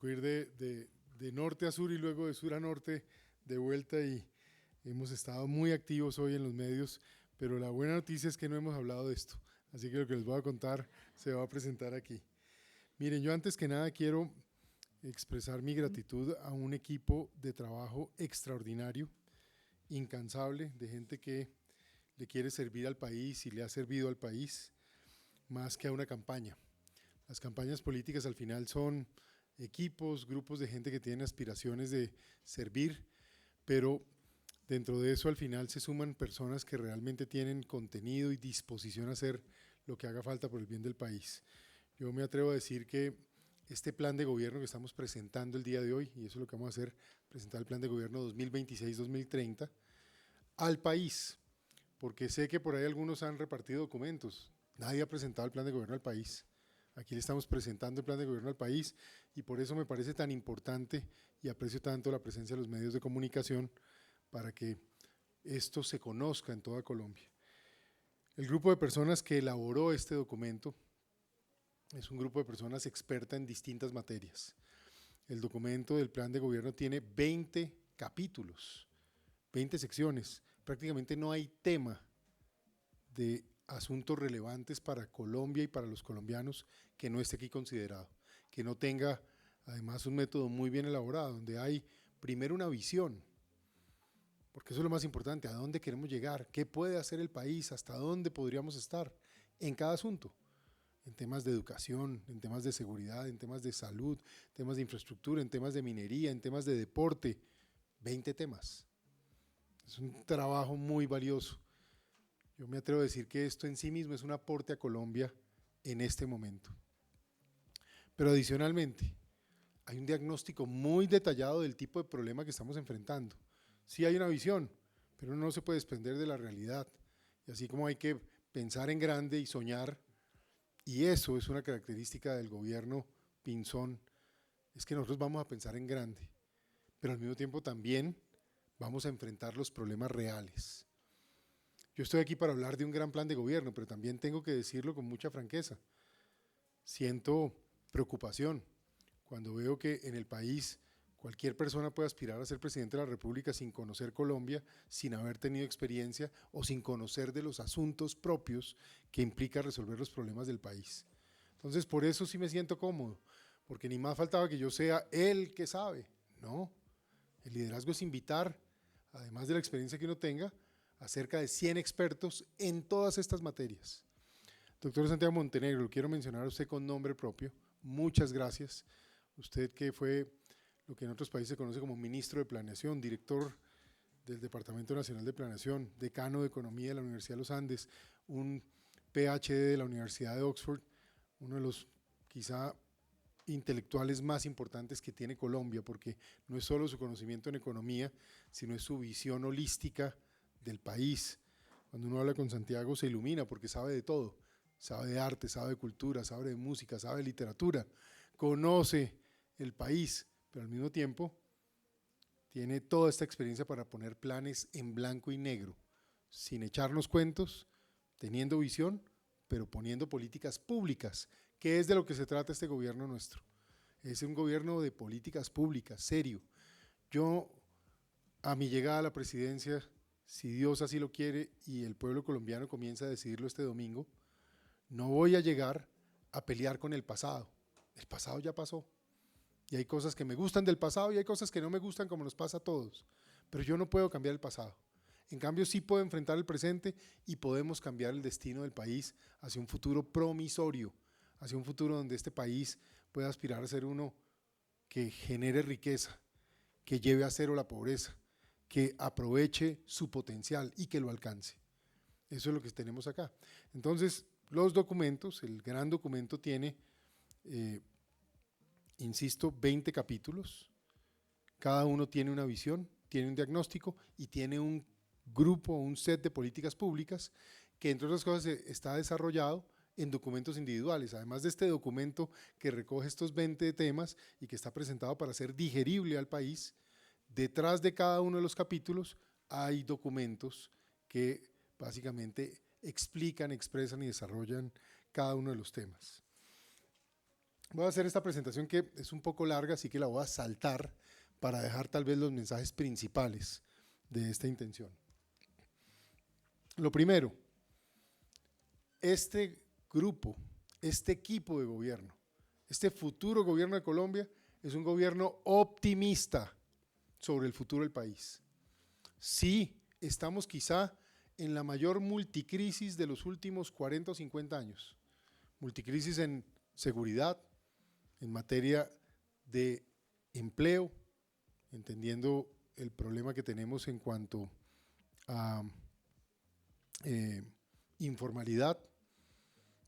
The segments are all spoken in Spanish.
Ir de norte a sur y luego de sur a norte de vuelta y hemos estado muy activos hoy en los medios, pero la buena noticia es que no hemos hablado de esto, así que lo que les voy a contar se va a presentar aquí. Miren, yo antes que nada quiero expresar mi gratitud a un equipo de trabajo extraordinario, incansable, de gente que le quiere servir al país y le ha servido al país más que a una campaña. Las campañas políticas al final son equipos, grupos de gente que tienen aspiraciones de servir, pero dentro de eso al final se suman personas que realmente tienen contenido y disposición a hacer lo que haga falta por el bien del país. Yo me atrevo a decir que este plan de gobierno que estamos presentando el día de hoy, y eso es lo que vamos a hacer, presentar el plan de gobierno 2026-2030 al país, porque sé que por ahí algunos han repartido documentos, nadie ha presentado el plan de gobierno al país. Aquí le estamos presentando el plan de gobierno al país y por eso me parece tan importante y aprecio tanto la presencia de los medios de comunicación para que esto se conozca en toda Colombia. El grupo de personas que elaboró este documento es un grupo de personas expertas en distintas materias. El documento del plan de gobierno tiene 20 capítulos, 20 secciones. Prácticamente no hay tema de asuntos relevantes para Colombia y para los colombianos que no esté aquí considerado, que no tenga además un método muy bien elaborado, donde hay primero una visión, porque eso es lo más importante, a dónde queremos llegar, qué puede hacer el país, hasta dónde podríamos estar en cada asunto, en temas de educación, en temas de seguridad, en temas de salud, en temas de infraestructura, en temas de minería, en temas de deporte, 20 temas. Es un trabajo muy valioso. Yo me atrevo a decir que esto en sí mismo es un aporte a Colombia en este momento. Pero adicionalmente, hay un diagnóstico muy detallado del tipo de problema que estamos enfrentando. Sí hay una visión, pero uno no se puede desprender de la realidad. Y así como hay que pensar en grande y soñar, y eso es una característica del gobierno Pinzón, es que nosotros vamos a pensar en grande, pero al mismo tiempo también vamos a enfrentar los problemas reales. Yo estoy aquí para hablar de un gran plan de gobierno, pero también tengo que decirlo con mucha franqueza. Siento preocupación cuando veo que en el país cualquier persona puede aspirar a ser presidente de la República sin conocer Colombia, sin haber tenido experiencia o sin conocer de los asuntos propios que implica resolver los problemas del país. Entonces, por eso sí me siento cómodo, porque ni más faltaba que yo sea el que sabe. No, el liderazgo es invitar, además de la experiencia que uno tenga, a cerca de 100 expertos en todas estas materias. Doctor Santiago Montenegro, lo quiero mencionar a usted con nombre propio. Muchas gracias. Usted que fue lo que en otros países se conoce como ministro de Planeación, director del Departamento Nacional de Planeación, decano de Economía de la Universidad de los Andes, un PhD de la Universidad de Oxford, uno de los quizá intelectuales más importantes que tiene Colombia, porque no es solo su conocimiento en economía, sino es su visión holística del país. Cuando uno habla con Santiago se ilumina porque sabe de todo, sabe de arte, sabe de cultura, sabe de música, sabe de literatura, conoce el país, pero al mismo tiempo tiene toda esta experiencia para poner planes en blanco y negro, sin echarnos cuentos, teniendo visión, pero poniendo políticas públicas, que es de lo que se trata este gobierno nuestro. Es un gobierno de políticas públicas, serio. Yo, a mi llegada a la presidencia, si Dios así lo quiere y el pueblo colombiano comienza a decidirlo este domingo, no voy a llegar a pelear con el pasado. El pasado ya pasó. Y hay cosas que me gustan del pasado y hay cosas que no me gustan, como nos pasa a todos. Pero yo no puedo cambiar el pasado. En cambio, sí puedo enfrentar el presente y podemos cambiar el destino del país hacia un futuro promisorio, hacia un futuro donde este país pueda aspirar a ser uno que genere riqueza, que lleve a cero la pobreza, que aproveche su potencial y que lo alcance. Eso es lo que tenemos acá. Entonces, los documentos, el gran documento tiene, insisto, 20 capítulos, cada uno tiene una visión, tiene un diagnóstico y tiene un grupo, un set de políticas públicas que entre otras cosas está desarrollado en documentos individuales, además de este documento que recoge estos 20 temas y que está presentado para ser digerible al país. Detrás de cada uno de los capítulos hay documentos que básicamente explican, expresan y desarrollan cada uno de los temas. Voy a hacer esta presentación que es un poco larga, así que la voy a saltar para dejar tal vez los mensajes principales de esta intención. Lo primero, este grupo, este equipo de gobierno, este futuro gobierno de Colombia es un gobierno optimista sobre el futuro del país. Sí, estamos quizá en la mayor multicrisis de los últimos 40 o 50 años. Multicrisis en seguridad, en materia de empleo, entendiendo el problema que tenemos en cuanto a informalidad.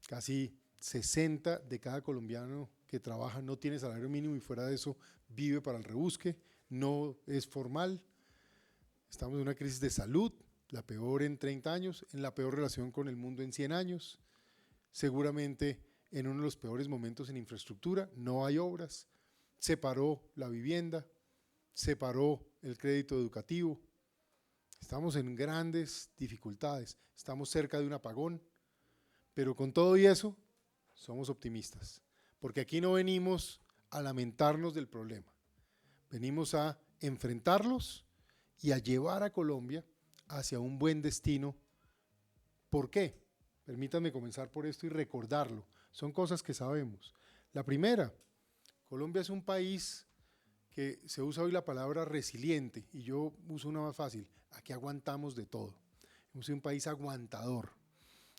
Casi 60 de cada colombiano que trabaja no tiene salario mínimo y fuera de eso vive para el rebusque, no es formal. Estamos en una crisis de salud, la peor en 30 años, en la peor relación con el mundo en 100 años, seguramente en uno de los peores momentos en infraestructura, no hay obras, se paró la vivienda, se paró el crédito educativo, estamos en grandes dificultades, estamos cerca de un apagón, pero con todo y eso somos optimistas, porque aquí no venimos a lamentarnos del problema, venimos a enfrentarlos y a llevar a Colombia hacia un buen destino. ¿Por qué? Permítanme comenzar por esto y recordarlo. Son cosas que sabemos. La primera, Colombia es un país que se usa hoy la palabra resiliente y yo uso una más fácil. Aquí aguantamos de todo. Hemos sido un país aguantador.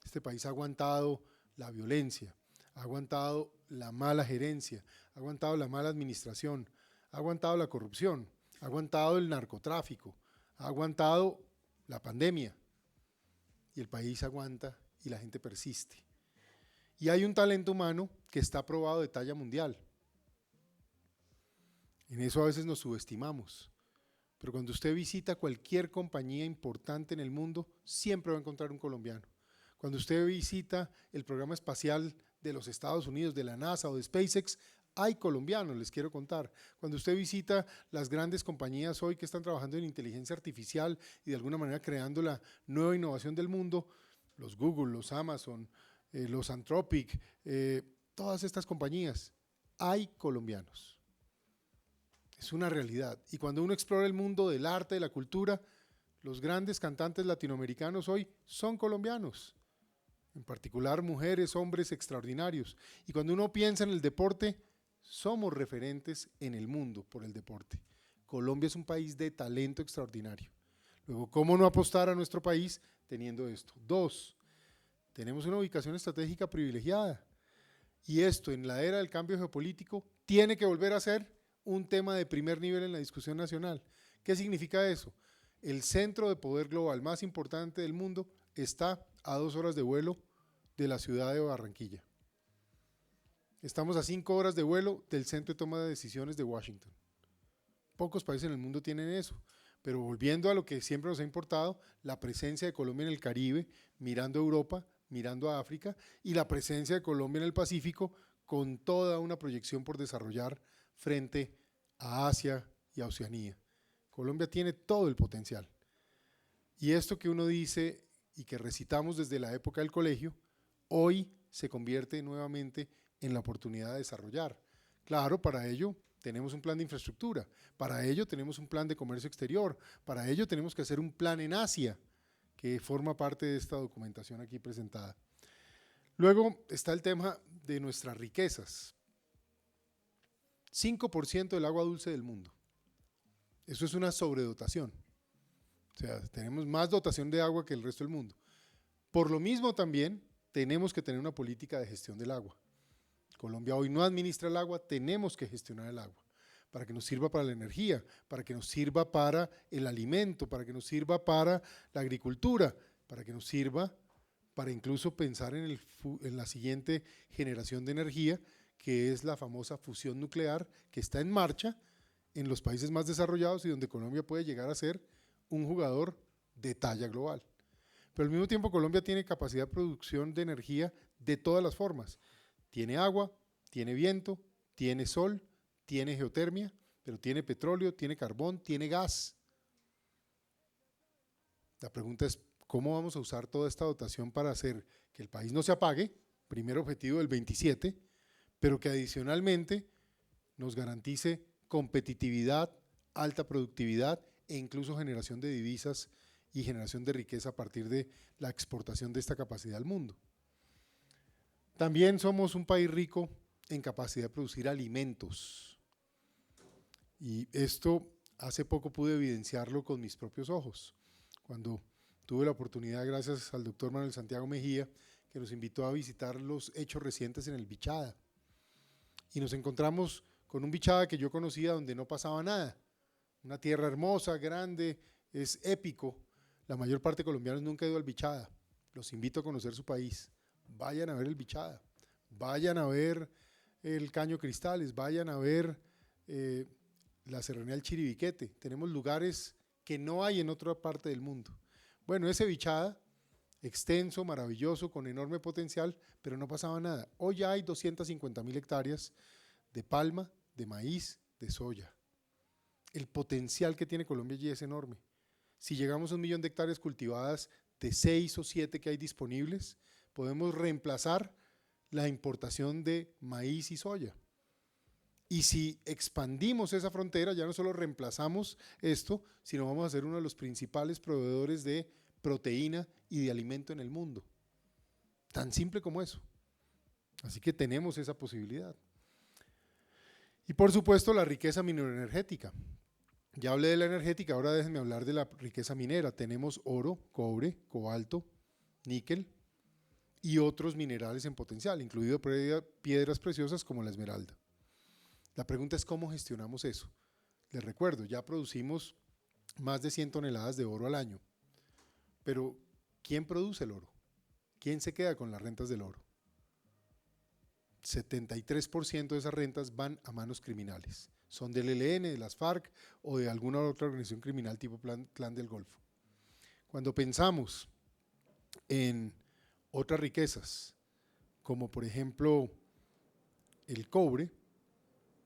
Este país ha aguantado la violencia, ha aguantado la mala gerencia, ha aguantado la mala administración, ha aguantado la corrupción, ha aguantado el narcotráfico, ha aguantado la pandemia y el país aguanta y la gente persiste. Y hay un talento humano que está probado de talla mundial. En eso a veces nos subestimamos, pero cuando usted visita cualquier compañía importante en el mundo, siempre va a encontrar un colombiano. Cuando usted visita el programa espacial de los Estados Unidos, de la NASA o de SpaceX, hay colombianos, les quiero contar. Cuando usted visita las grandes compañías hoy que están trabajando en inteligencia artificial y de alguna manera creando la nueva innovación del mundo, los Google, los Amazon, los Anthropic, todas estas compañías, hay colombianos. Es una realidad. Y cuando uno explora el mundo del arte, de la cultura, los grandes cantantes latinoamericanos hoy son colombianos. En particular mujeres, hombres extraordinarios. Y cuando uno piensa en el deporte, somos referentes en el mundo por el deporte. Colombia es un país de talento extraordinario. Luego, ¿cómo no apostar a nuestro país teniendo esto? Dos, tenemos una ubicación estratégica privilegiada. Y esto, en la era del cambio geopolítico, tiene que volver a ser un tema de primer nivel en la discusión nacional. ¿Qué significa eso? El centro de poder global más importante del mundo está a 2 horas de vuelo de la ciudad de Barranquilla. Estamos a 5 horas de vuelo del centro de toma de decisiones de Washington. Pocos países en el mundo tienen eso, pero volviendo a lo que siempre nos ha importado, la presencia de Colombia en el Caribe, mirando a Europa, mirando a África, y la presencia de Colombia en el Pacífico, con toda una proyección por desarrollar frente a Asia y a Oceanía. Colombia tiene todo el potencial. Y esto que uno dice y que recitamos desde la época del colegio, hoy se convierte nuevamente en la oportunidad de desarrollar. Claro, para ello tenemos un plan de infraestructura, para ello tenemos un plan de comercio exterior, para ello tenemos que hacer un plan en Asia, que forma parte de esta documentación aquí presentada. Luego está el tema de nuestras riquezas. 5% del agua dulce del mundo. Eso es una sobredotación. O sea, tenemos más dotación de agua que el resto del mundo. Por lo mismo también tenemos que tener una política de gestión del agua. Colombia hoy no administra el agua, tenemos que gestionar el agua para que nos sirva para la energía, para que nos sirva para el alimento, para que nos sirva para la agricultura, para que nos sirva para incluso pensar en la siguiente generación de energía, que es la famosa fusión nuclear que está en marcha en los países más desarrollados y donde Colombia puede llegar a ser un jugador de talla global. Pero al mismo tiempo Colombia tiene capacidad de producción de energía de todas las formas. Tiene agua, tiene viento, tiene sol, tiene geotermia, pero tiene petróleo, tiene carbón, tiene gas. La pregunta es, ¿cómo vamos a usar toda esta dotación para hacer que el país no se apague? Primer objetivo del 27, pero que adicionalmente nos garantice competitividad, alta productividad e incluso generación de divisas y generación de riqueza a partir de la exportación de esta capacidad al mundo. También somos un país rico en capacidad de producir alimentos, y esto hace poco pude evidenciarlo con mis propios ojos, cuando tuve la oportunidad, gracias al doctor Manuel Santiago Mejía, que nos invitó a visitar los hechos recientes en el Bichada, y nos encontramos con un Bichada que yo conocía donde no pasaba nada, una tierra hermosa, grande, es épico. La mayor parte de colombianos nunca ha ido al Bichada, los invito a conocer su país, vayan a ver el Bichada, vayan a ver el Caño Cristales, vayan a ver la Serranía del Chiribiquete. Tenemos lugares que no hay en otra parte del mundo. Bueno, ese Bichada, extenso, maravilloso, con enorme potencial, pero no pasaba nada. Hoy ya hay 250.000 hectáreas de palma, de maíz, de soya. El potencial que tiene Colombia allí es enorme. Si llegamos a 1 millón de hectáreas cultivadas de 6 o 7 que hay disponibles, podemos reemplazar la importación de maíz y soya. Y si expandimos esa frontera, ya no solo reemplazamos esto, sino vamos a ser uno de los principales proveedores de proteína y de alimento en el mundo. Tan simple como eso. Así que tenemos esa posibilidad. Y por supuesto la riqueza mineroenergética. Ya hablé de la energética, ahora déjenme hablar de la riqueza minera. Tenemos oro, cobre, cobalto, níquel y otros minerales en potencial, incluido piedras preciosas como la esmeralda. La pregunta es cómo gestionamos eso. Les recuerdo, ya producimos más de 100 toneladas de oro al año, pero ¿quién produce el oro? ¿Quién se queda con las rentas del oro? 73% de esas rentas van a manos criminales. Son del ELN, de las FARC o de alguna otra organización criminal tipo Clan del Golfo. Cuando pensamos en otras riquezas, como por ejemplo el cobre,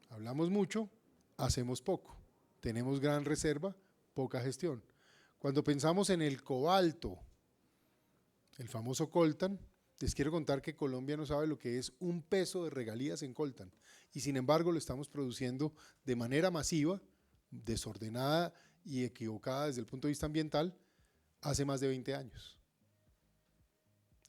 hablamos mucho, hacemos poco. Tenemos gran reserva, poca gestión. Cuando pensamos en el cobalto, el famoso coltan, les quiero contar que Colombia no sabe lo que es un peso de regalías en coltan y sin embargo lo estamos produciendo de manera masiva, desordenada y equivocada desde el punto de vista ambiental hace más de 20 años.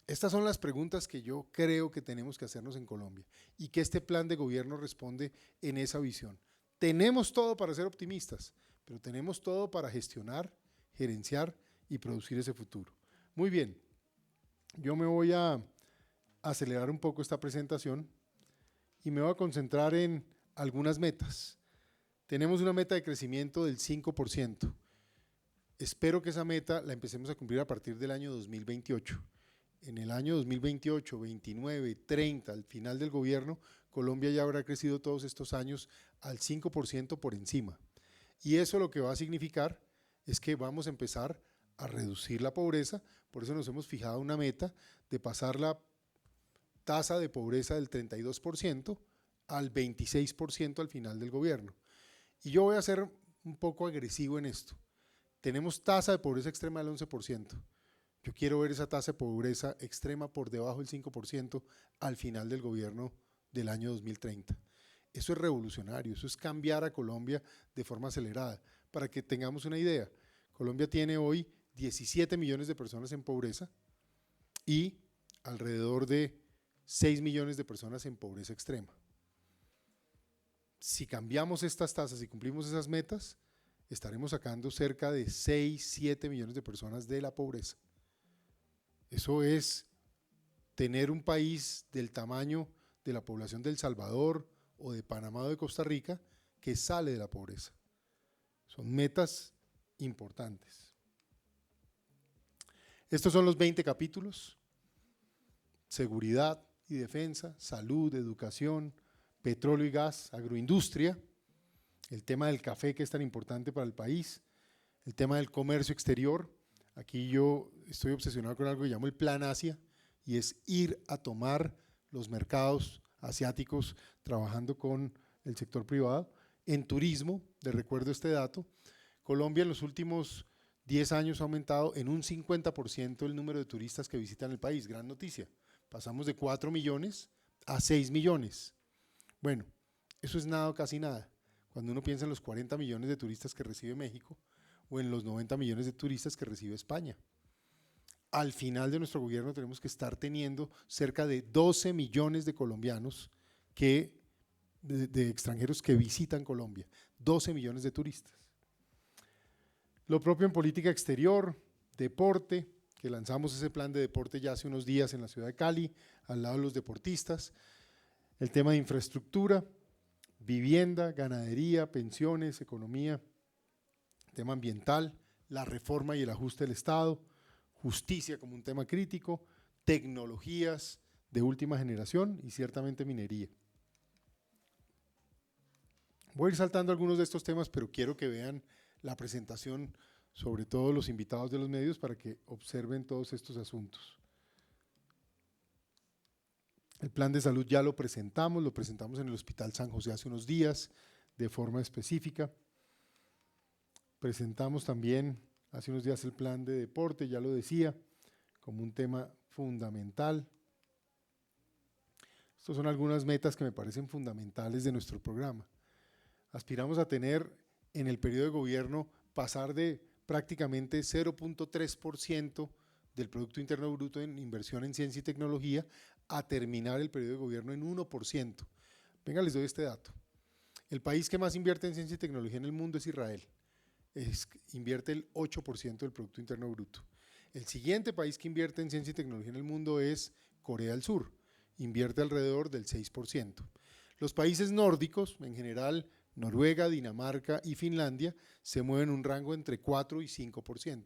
Estas son las preguntas que yo creo que tenemos que hacernos en Colombia y que este plan de gobierno responde en esa visión. Tenemos todo para ser optimistas, pero tenemos todo para gestionar, gerenciar y producir ese futuro. Muy bien, yo me voy a acelerar un poco esta presentación y me voy a concentrar en algunas metas. Tenemos una meta de crecimiento del 5%. Espero que esa meta la empecemos a cumplir a partir del año 2028. En el año 2028, 29, 30, al final del gobierno, Colombia ya habrá crecido todos estos años al 5% por encima. Y eso lo que va a significar es que vamos a empezar a reducir la pobreza, por eso nos hemos fijado una meta de pasar la tasa de pobreza del 32% al 26% al final del gobierno. Y yo voy a ser un poco agresivo en esto. Tenemos tasa de pobreza extrema del 11%. Yo quiero ver esa tasa de pobreza extrema por debajo del 5% al final del gobierno del año 2030. Eso es revolucionario, eso es cambiar a Colombia de forma acelerada. Para que tengamos una idea, Colombia tiene hoy 17 millones de personas en pobreza y alrededor de 6 millones de personas en pobreza extrema. Si cambiamos estas tasas y cumplimos esas metas, estaremos sacando cerca de 6, 7 millones de personas de la pobreza. Eso es tener un país del tamaño de la población de El Salvador o de Panamá o de Costa Rica que sale de la pobreza. Son metas importantes. Estos son los 20 capítulos: seguridad y defensa, salud, educación, petróleo y gas, agroindustria, el tema del café que es tan importante para el país, el tema del comercio exterior. Aquí yo estoy obsesionado con algo que llamo el Plan Asia y es ir a tomar los mercados asiáticos trabajando con el sector privado. En turismo, les recuerdo este dato, Colombia en los últimos 10 años ha aumentado en un 50% el número de turistas que visitan el país. Gran noticia, pasamos de 4 millones a 6 millones. Bueno, eso es nada o casi nada. Cuando uno piensa en los 40 millones de turistas que recibe México o en los 90 millones de turistas que recibe España. Al final de nuestro gobierno tenemos que estar teniendo cerca de 12 millones de colombianos de extranjeros que visitan Colombia, 12 millones de turistas. Lo propio en política exterior, deporte, que lanzamos ese plan de deporte ya hace unos días en la ciudad de Cali, al lado de los deportistas, el tema de infraestructura, vivienda, ganadería, pensiones, economía, tema ambiental, la reforma y el ajuste del Estado, justicia como un tema crítico, tecnologías de última generación y ciertamente minería. Voy a ir saltando algunos de estos temas, pero quiero que vean la presentación, sobre todo los invitados de los medios, para que observen todos estos asuntos. El plan de salud ya lo presentamos en el Hospital San José hace unos días, de forma específica. Presentamos también hace unos días el plan de deporte, ya lo decía, como un tema fundamental. Estas son algunas metas que me parecen fundamentales de nuestro programa. Aspiramos a tener en el periodo de gobierno pasar de prácticamente 0.3% del Producto Interno Bruto en inversión en ciencia y tecnología a terminar el periodo de gobierno en 1%. Venga, les doy este dato. El país que más invierte en ciencia y tecnología en el mundo es Israel. Invierte el 8% del Producto Interno Bruto. El siguiente país que invierte en ciencia y tecnología en el mundo es Corea del Sur. Invierte alrededor del 6%. Los países nórdicos, en general, Noruega, Dinamarca y Finlandia, se mueven en un rango entre 4 y 5%.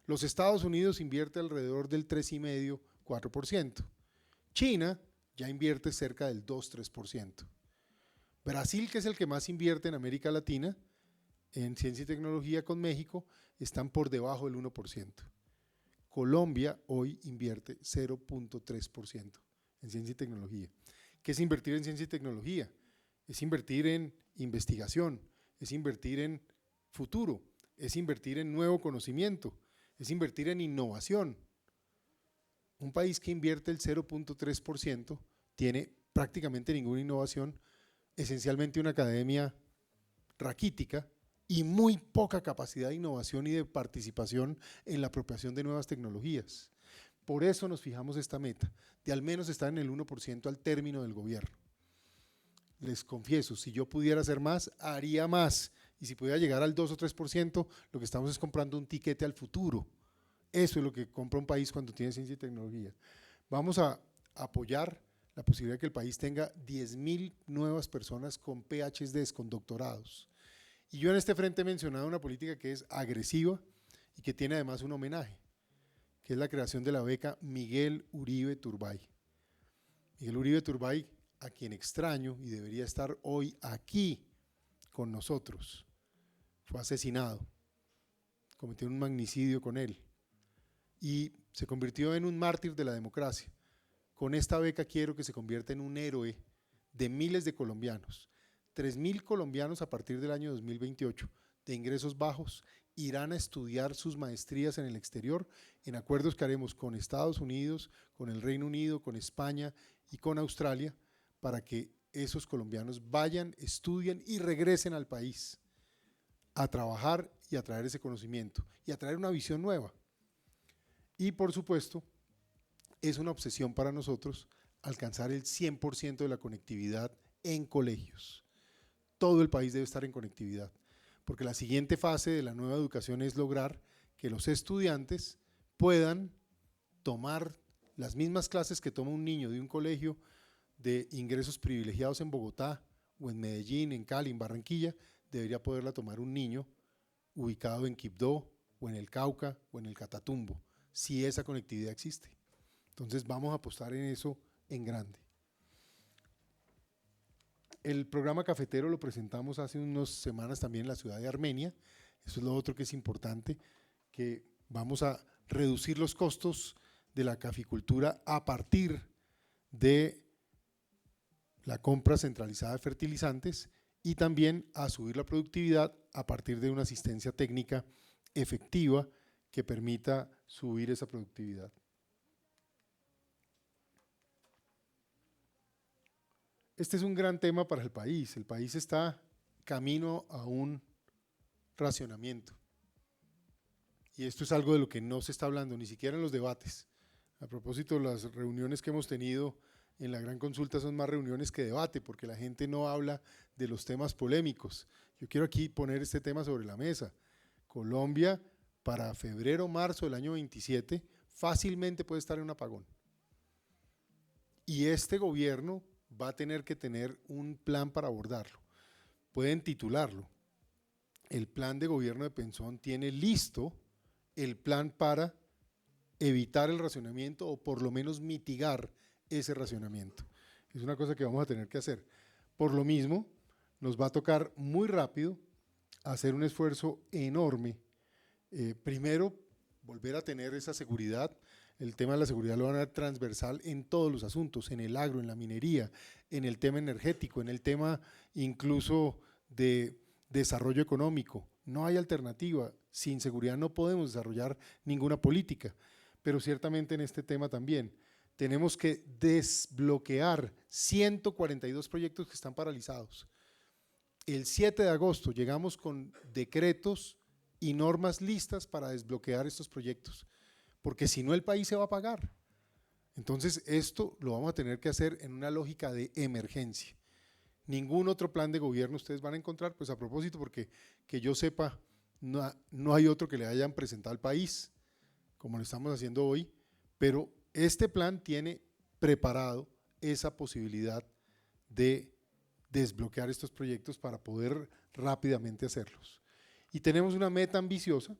Los Estados Unidos invierte alrededor del 3,5, 4%. China ya invierte cerca del 2-3%. Brasil, que es el que más invierte en América Latina, en ciencia y tecnología con México, están por debajo del 1%. Colombia hoy invierte 0.3% en ciencia y tecnología. ¿Qué es invertir en ciencia y tecnología? Es invertir en investigación, es invertir en futuro, es invertir en nuevo conocimiento, es invertir en innovación. Un país que invierte el 0.3% tiene prácticamente ninguna innovación, esencialmente una academia raquítica y muy poca capacidad de innovación y de participación en la apropiación de nuevas tecnologías. Por eso nos fijamos esta meta, de al menos estar en el 1% al término del gobierno. Les confieso, si yo pudiera hacer más, haría más. Y si pudiera llegar al 2 o 3%, lo que estamos es comprando un tiquete al futuro. Eso es lo que compra un país cuando tiene ciencia y tecnología. Vamos a apoyar la posibilidad de que el país tenga 10,000 nuevas personas con PhDs, con doctorados. Y yo en este frente he mencionado una política que es agresiva y que tiene además un homenaje, que es la creación de la beca Miguel Uribe Turbay. Miguel Uribe Turbay, a quien extraño y debería estar hoy aquí con nosotros, fue asesinado, cometió un magnicidio con él y se convirtió en un mártir de la democracia. Con esta beca quiero que se convierta en un héroe de miles de colombianos. 3,000 colombianos a partir del año 2028 de ingresos bajos irán a estudiar sus maestrías en el exterior en acuerdos que haremos con Estados Unidos, con el Reino Unido, con España y con Australia, para que esos colombianos vayan, estudien y regresen al país a trabajar y a traer ese conocimiento y a traer una visión nueva. Y por supuesto, es una obsesión para nosotros alcanzar el 100% de la conectividad en colegios. Todo el país debe estar en conectividad, porque la siguiente fase de la nueva educación es lograr que los estudiantes puedan tomar las mismas clases que toma un niño de un colegio de ingresos privilegiados en Bogotá o en Medellín, en Cali, en Barranquilla, debería poderla tomar un niño ubicado en Quibdó o en el Cauca o en el Catatumbo, si esa conectividad existe. Entonces vamos a apostar en eso en grande. El programa cafetero lo presentamos hace unas semanas también en la ciudad de Armenia. Eso es lo otro que es importante, que vamos a reducir los costos de la caficultura a partir de la compra centralizada de fertilizantes y también a subir la productividad a partir de una asistencia técnica efectiva que permita subir esa productividad. este es un gran tema para el país. El país está camino a un racionamiento. Y esto es algo de lo que no se está hablando, ni siquiera en los debates. A propósito, las reuniones que hemos tenido en la gran consulta son más reuniones que debate, porque la gente no habla de los temas polémicos. Yo quiero aquí poner este tema sobre la mesa. Colombia, para febrero o marzo del año 27, fácilmente puede estar en un apagón. Y este gobierno va a tener que tener un plan para abordarlo. Pueden titularlo. El plan de gobierno de Pinzón tiene listo el plan para evitar el racionamiento o por lo menos mitigar ese racionamiento. Es una cosa que vamos a tener que hacer. Por lo mismo, nos va a tocar muy rápido hacer un esfuerzo enorme. Primero, volver a tener esa seguridad. El tema de la seguridad lo van a ver transversal en todos los asuntos, en el agro, en la minería, en el tema energético, en el tema incluso de desarrollo económico. No hay alternativa. Sin seguridad no podemos desarrollar ninguna política, pero ciertamente en este tema también. Tenemos que desbloquear 142 proyectos que están paralizados. El 7 de agosto llegamos con decretos y normas listas para desbloquear estos proyectos, porque si no el país se va a apagar. Entonces esto lo vamos a tener que hacer en una lógica de emergencia. Ningún otro plan de gobierno ustedes van a encontrar, pues a propósito, porque que yo sepa, no hay otro que le hayan presentado al país, como lo estamos haciendo hoy, pero este plan tiene preparado esa posibilidad de desbloquear estos proyectos para poder rápidamente hacerlos. Y tenemos una meta ambiciosa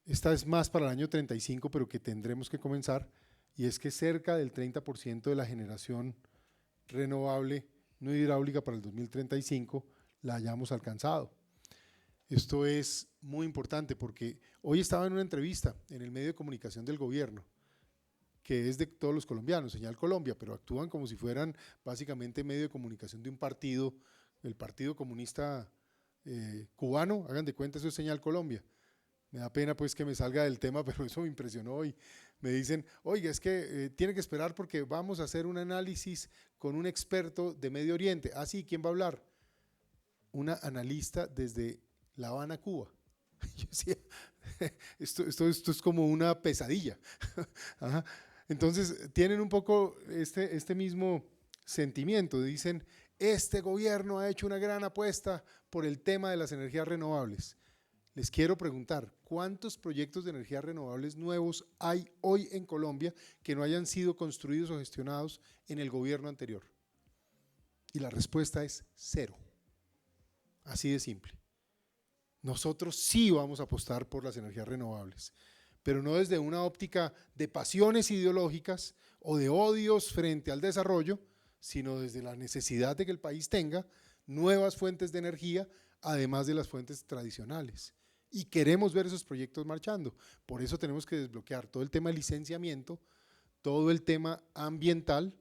esta es más para el año 35, pero que tendremos que comenzar, y es que cerca del 30% de la generación renovable no hidráulica para el 2035 la hayamos alcanzado. Esto es muy importante porque hoy estaba en una entrevista en el medio de comunicación del gobierno, que es de todos los colombianos, Señal Colombia, pero actúan como si fueran básicamente medio de comunicación de un partido, el Partido Comunista Cubano, hagan de cuenta, eso es Señal Colombia. Me da pena pues que me salga del tema, pero eso me impresionó y me dicen, oiga, es que tiene que esperar porque vamos a hacer un análisis con un experto de Medio Oriente. Ah, sí, ¿quién va a hablar? Una analista desde La Habana, Cuba. Yo decía, esto es como una pesadilla. Ajá. Entonces tienen un poco este mismo sentimiento, dicen, este gobierno ha hecho una gran apuesta por el tema de las energías renovables. Les quiero preguntar, ¿cuántos proyectos de energías renovables nuevos hay hoy en Colombia que no hayan sido construidos o gestionados en el gobierno anterior? Y la respuesta es 0. Así de simple. Nosotros sí vamos a apostar por las energías renovables, pero no desde una óptica de pasiones ideológicas o de odios frente al desarrollo, sino desde la necesidad de que el país tenga nuevas fuentes de energía, además de las fuentes tradicionales. Y queremos ver esos proyectos marchando. Por eso tenemos que desbloquear todo el tema de licenciamiento, todo el tema ambiental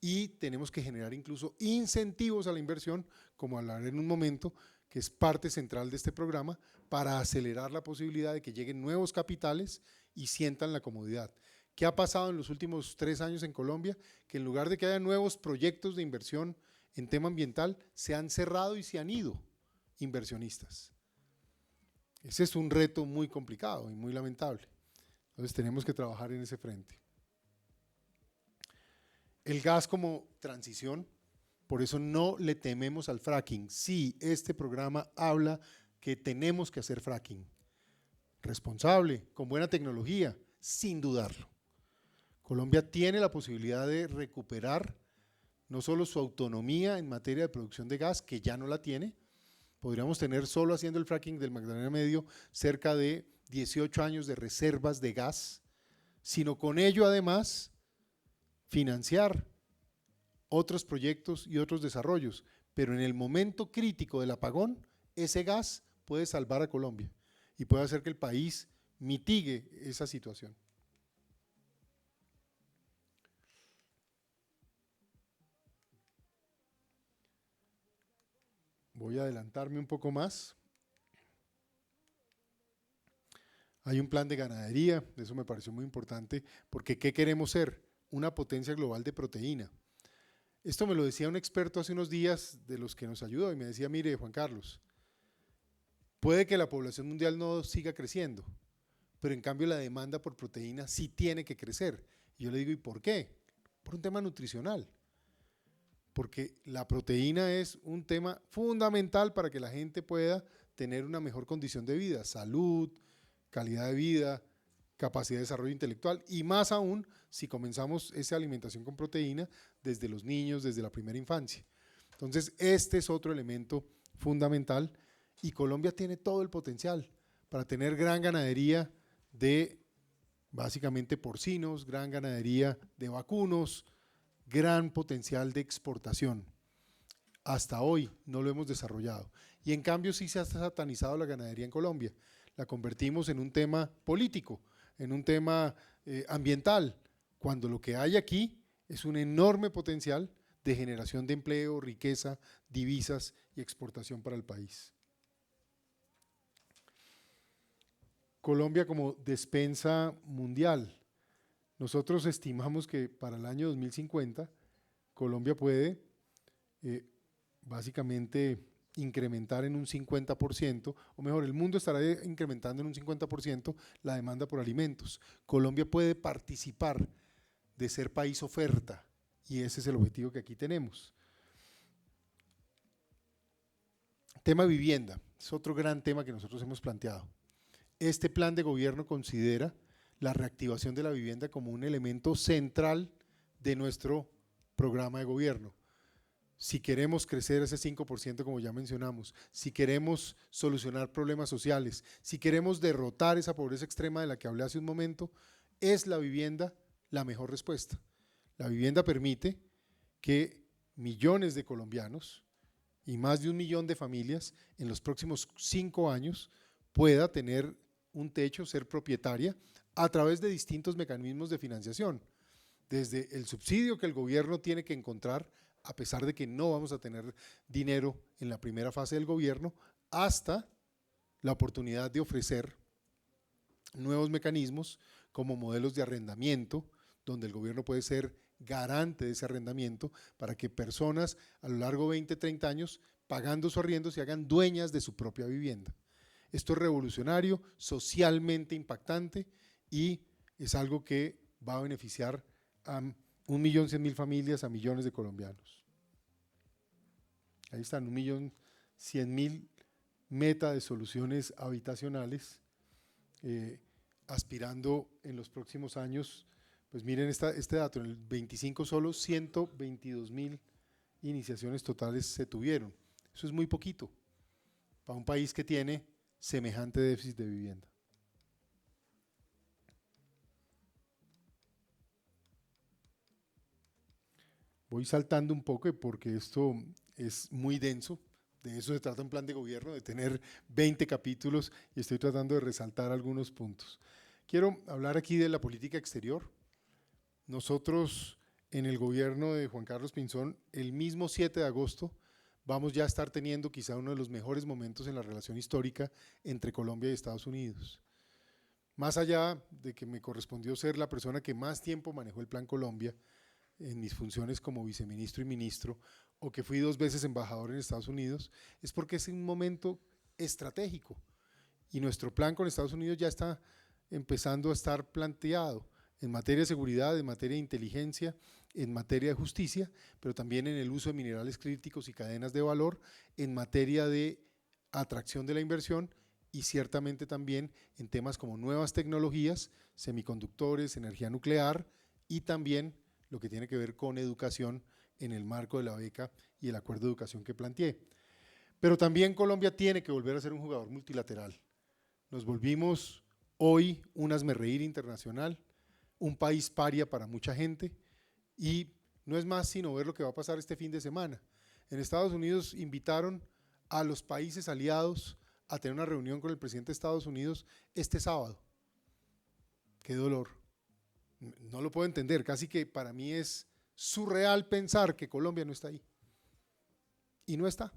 y tenemos que generar incluso incentivos a la inversión, como hablaré en un momento, que es parte central de este programa, para acelerar la posibilidad de que lleguen nuevos capitales y sientan la comodidad. ¿Qué ha pasado en los últimos 3 años en Colombia? Que en lugar de que haya nuevos proyectos de inversión en tema ambiental, se han cerrado y se han ido inversionistas. Ese es un reto muy complicado y muy lamentable. Entonces tenemos que trabajar en ese frente. El gas como transición, por eso no le tememos al fracking. Sí, este programa habla que tenemos que hacer fracking. Responsable, con buena tecnología, sin dudarlo. Colombia tiene la posibilidad de recuperar no solo su autonomía en materia de producción de gas, que ya no la tiene. Podríamos tener solo haciendo el fracking del Magdalena Medio cerca de 18 años de reservas de gas, sino con ello además financiar otros proyectos y otros desarrollos, pero en el momento crítico del apagón, ese gas puede salvar a Colombia y puede hacer que el país mitigue esa situación. Voy a adelantarme un poco más. Hay un plan de ganadería, eso me pareció muy importante, porque ¿qué queremos ser? Una potencia global de proteína. Esto me lo decía un experto hace unos días de los que nos ayudó y me decía, mire, Juan Carlos, puede que la población mundial no siga creciendo, pero en cambio la demanda por proteína sí tiene que crecer. Y yo le digo, ¿y por qué? Por un tema nutricional. Porque la proteína es un tema fundamental para que la gente pueda tener una mejor condición de vida, salud, calidad de vida, capacidad de desarrollo intelectual y más aún si comenzamos esa alimentación con proteína desde los niños, desde la primera infancia. Entonces, este es otro elemento fundamental y Colombia tiene todo el potencial para tener gran ganadería de básicamente porcinos, gran ganadería de vacunos, gran potencial de exportación. Hasta hoy no lo hemos desarrollado y en cambio sí se ha satanizado la ganadería en Colombia. La convertimos en un tema político, en un tema ambiental, cuando lo que hay aquí es un enorme potencial de generación de empleo, riqueza, divisas y exportación para el país. Colombia como despensa mundial. Nosotros estimamos que para el año 2050 Colombia puede básicamente incrementar en un 50%, o mejor, el mundo estará incrementando en un 50% la demanda por alimentos. Colombia puede participar de ser país oferta y ese es el objetivo que aquí tenemos. Tema vivienda, es otro gran tema que nosotros hemos planteado. Este plan de gobierno considera la reactivación de la vivienda como un elemento central de nuestro programa de gobierno. Si queremos crecer ese 5% como ya mencionamos, si queremos solucionar problemas sociales, si queremos derrotar esa pobreza extrema de la que hablé hace un momento, es la vivienda la mejor respuesta. La vivienda permite que millones de colombianos y más de 1 millón de familias en los próximos 5 años pueda tener un techo, ser propietaria a través de distintos mecanismos de financiación, desde el subsidio que el gobierno tiene que encontrar a pesar de que no vamos a tener dinero en la primera fase del gobierno, hasta la oportunidad de ofrecer nuevos mecanismos como modelos de arrendamiento, donde el gobierno puede ser garante de ese arrendamiento para que personas a lo largo de 20, 30 años, pagando su arriendo, se hagan dueñas de su propia vivienda. Esto es revolucionario, socialmente impactante y es algo que va a beneficiar a 1.100.000 familias, a millones de colombianos. Ahí están, 1.100.000 meta de soluciones habitacionales, aspirando en los próximos años, pues miren este dato, en el 25 solo 122.000 iniciaciones totales se tuvieron. Eso es muy poquito para un país que tiene semejante déficit de vivienda. Voy saltando un poco porque esto es muy denso, de eso se trata un plan de gobierno, de tener 20 capítulos y estoy tratando de resaltar algunos puntos. Quiero hablar aquí de la política exterior. Nosotros en el gobierno de Juan Carlos Pinzón, el mismo 7 de agosto, vamos ya a estar teniendo quizá uno de los mejores momentos en la relación histórica entre Colombia y Estados Unidos. Más allá de que me correspondió ser la persona que más tiempo manejó el Plan Colombia, en mis funciones como viceministro y ministro, o que fui 2 veces embajador en Estados Unidos, es porque es un momento estratégico y nuestro plan con Estados Unidos ya está empezando a estar planteado en materia de seguridad, en materia de inteligencia, en materia de justicia, pero también en el uso de minerales críticos y cadenas de valor, en materia de atracción de la inversión y ciertamente también en temas como nuevas tecnologías, semiconductores, energía nuclear y también lo que tiene que ver con educación en el marco de la beca y el acuerdo de educación que planteé. Pero también Colombia tiene que volver a ser un jugador multilateral. Nos volvimos hoy un hazmerreír internacional, un país paria para mucha gente y no es más sino ver lo que va a pasar este fin de semana. En Estados Unidos invitaron a los países aliados a tener una reunión con el presidente de Estados Unidos este sábado. Qué dolor. No lo puedo entender, casi que para mí es surreal pensar que Colombia no está ahí. Y no está.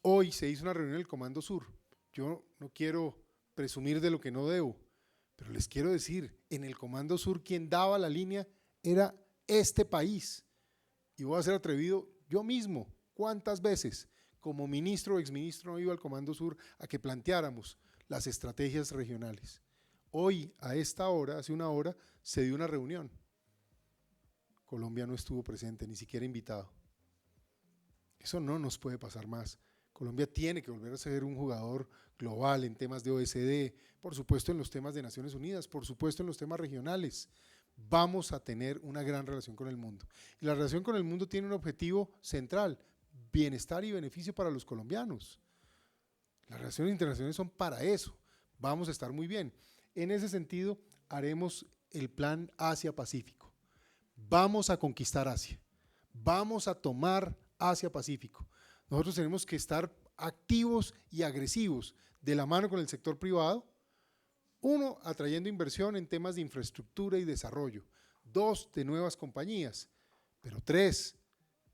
Hoy se hizo una reunión en el Comando Sur. Yo no quiero presumir de lo que no debo, pero les quiero decir, en el Comando Sur quien daba la línea era este país. y voy a ser atrevido yo mismo, ¿cuántas veces como ministro o exministro no iba al Comando Sur a que planteáramos las estrategias regionales? Hoy, a esta hora, hace una hora, se dio una reunión. Colombia no estuvo presente, ni siquiera invitado. Eso no nos puede pasar más. Colombia tiene que volver a ser un jugador global en temas de OSD, por supuesto en los temas de Naciones Unidas, por supuesto en los temas regionales. Vamos a tener una gran relación con el mundo. Y la relación con el mundo tiene un objetivo central: bienestar y beneficio para los colombianos. Las relaciones internacionales son para eso. Vamos a estar muy bien. En ese sentido, haremos el plan Asia-Pacífico. Vamos a conquistar Asia. Vamos a tomar Asia-Pacífico. Nosotros tenemos que estar activos y agresivos de la mano con el sector privado. Uno, atrayendo inversión en temas de infraestructura y desarrollo. Dos, de nuevas compañías. Pero tres,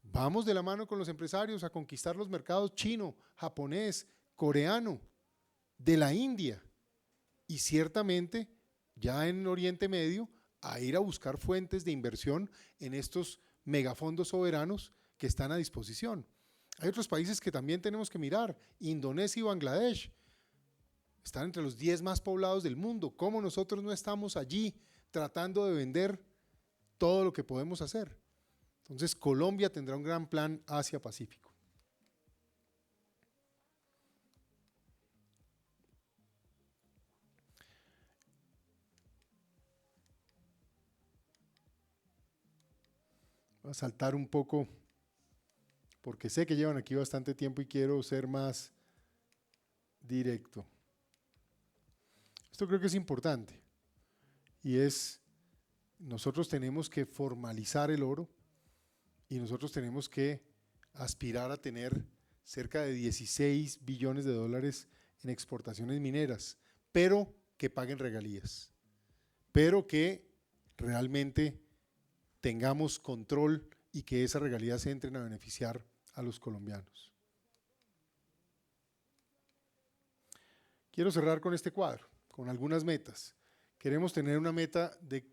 vamos de la mano con los empresarios a conquistar los mercados chino, japonés, coreano, de la India. Y ciertamente, ya en Oriente Medio, a ir a buscar fuentes de inversión en estos megafondos soberanos que están a disposición. Hay otros países que también tenemos que mirar. Indonesia y Bangladesh están entre los 10 más poblados del mundo. ¿Cómo nosotros no estamos allí tratando de vender todo lo que podemos hacer? Entonces, Colombia tendrá un gran plan Asia-Pacífico. Voy a saltar un poco porque sé que llevan aquí bastante tiempo y quiero ser más directo. Esto creo que es importante y es, nosotros tenemos que formalizar el oro y nosotros tenemos que aspirar a tener cerca de 16 billones de dólares en exportaciones mineras, pero que paguen regalías, pero que realmente tengamos control y que esas regalías entren a beneficiar a los colombianos. Quiero cerrar con este cuadro, con algunas metas. Queremos tener una meta de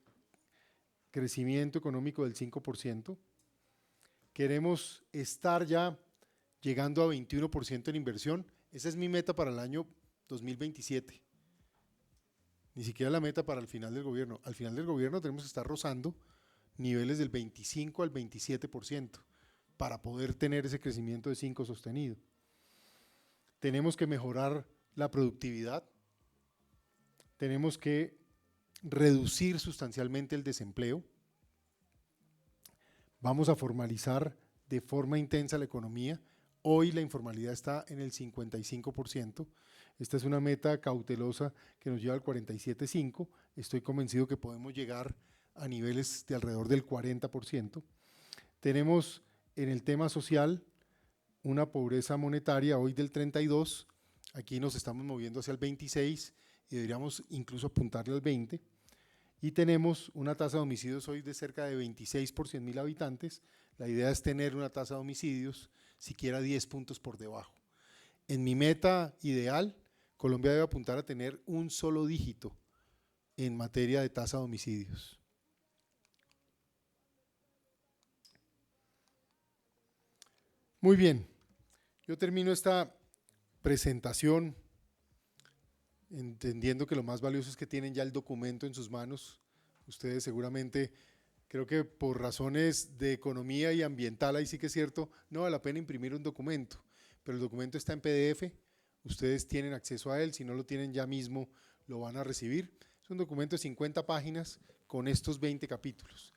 crecimiento económico del 5%. Queremos estar ya llegando a 21% en inversión. Esa es mi meta para el año 2027. Ni siquiera la meta para el final del gobierno. Al final del gobierno tenemos que estar rozando niveles del 25 al 27% para poder tener ese crecimiento de 5 sostenido. Tenemos que mejorar la productividad, tenemos que reducir sustancialmente el desempleo, vamos a formalizar de forma intensa la economía. Hoy la informalidad está en el 55%, esta es una meta cautelosa que nos lleva al 47,5%, estoy convencido que podemos llegar a niveles de alrededor del 40%. Tenemos en el tema social una pobreza monetaria hoy del 32%, aquí nos estamos moviendo hacia el 26% y deberíamos incluso apuntarle al 20%, y tenemos una tasa de homicidios hoy de cerca de 26 por 100.000 habitantes. La idea es tener una tasa de homicidios siquiera 10 puntos por debajo. En mi meta ideal, Colombia debe apuntar a tener un solo dígito en materia de tasa de homicidios. Muy bien, yo termino esta presentación entendiendo que lo más valioso es que tienen ya el documento en sus manos. Ustedes seguramente, creo que por razones de economía y ambiental, ahí sí que es cierto, no vale la pena imprimir un documento, pero el documento está en PDF, ustedes tienen acceso a él, si no lo tienen ya mismo lo van a recibir. Es un documento de 50 páginas con estos 20 capítulos.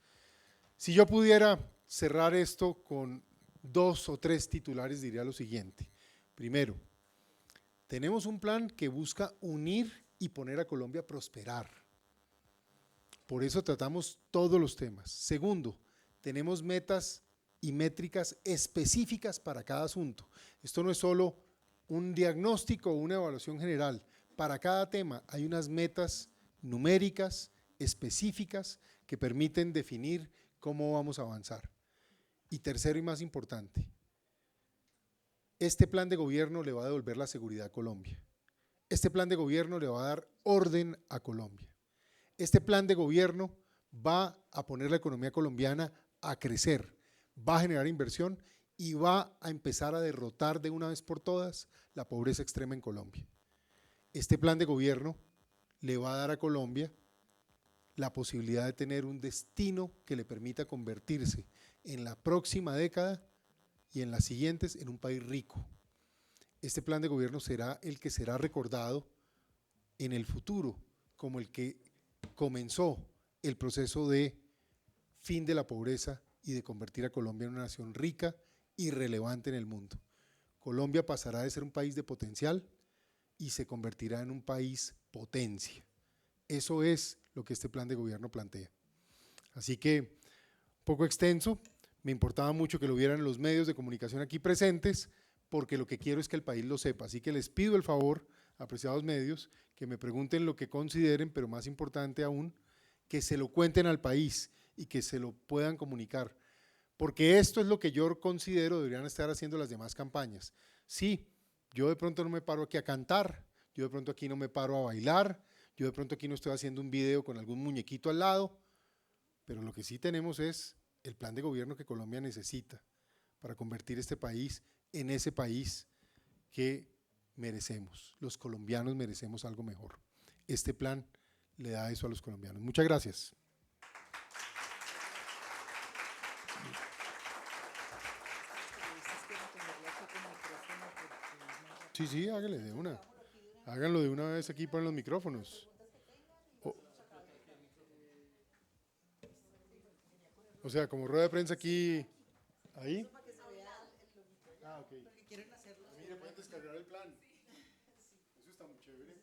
Si yo pudiera cerrar esto con 2 o 3 titulares, diría lo siguiente. Primero, tenemos un plan que busca unir y poner a Colombia a prosperar. Por eso tratamos todos los temas. Segundo, tenemos metas y métricas específicas para cada asunto. Esto no es solo un diagnóstico o una evaluación general. Para cada tema hay unas metas numéricas específicas que permiten definir cómo vamos a avanzar. Y tercero y más importante, este plan de gobierno le va a devolver la seguridad a Colombia. Este plan de gobierno le va a dar orden a Colombia. Este plan de gobierno va a poner la economía colombiana a crecer, va a generar inversión y va a empezar a derrotar de una vez por todas la pobreza extrema en Colombia. Este plan de gobierno le va a dar a Colombia la posibilidad de tener un destino que le permita convertirse en la próxima década y en las siguientes en un país rico. Este plan de gobierno será el que será recordado en el futuro como el que comenzó el proceso de fin de la pobreza y de convertir a Colombia en una nación rica y relevante en el mundo. Colombia pasará de ser un país de potencial y se convertirá en un país potencia. Eso es lo que este plan de gobierno plantea. Así que, un poco extenso, me importaba mucho que lo vieran los medios de comunicación aquí presentes, porque lo que quiero es que el país lo sepa. Así que les pido el favor, apreciados medios, que me pregunten lo que consideren, pero más importante aún, que se lo cuenten al país y que se lo puedan comunicar. Porque esto es lo que yo considero deberían estar haciendo las demás campañas. Sí, yo de pronto no me paro aquí a cantar, yo de pronto aquí no me paro a bailar, yo de pronto aquí no estoy haciendo un video con algún muñequito al lado, pero lo que sí tenemos es el plan de gobierno que Colombia necesita para convertir este país en ese país que merecemos. Los colombianos merecemos algo mejor. Este plan le da eso a los colombianos. Muchas gracias. Sí, sí, hágale de una. Háganlo de una vez aquí, ponen los micrófonos. O sea, como rueda de prensa aquí, ahí. Ah, ok. Mire, pueden descargar el plan. Eso está muy chévere.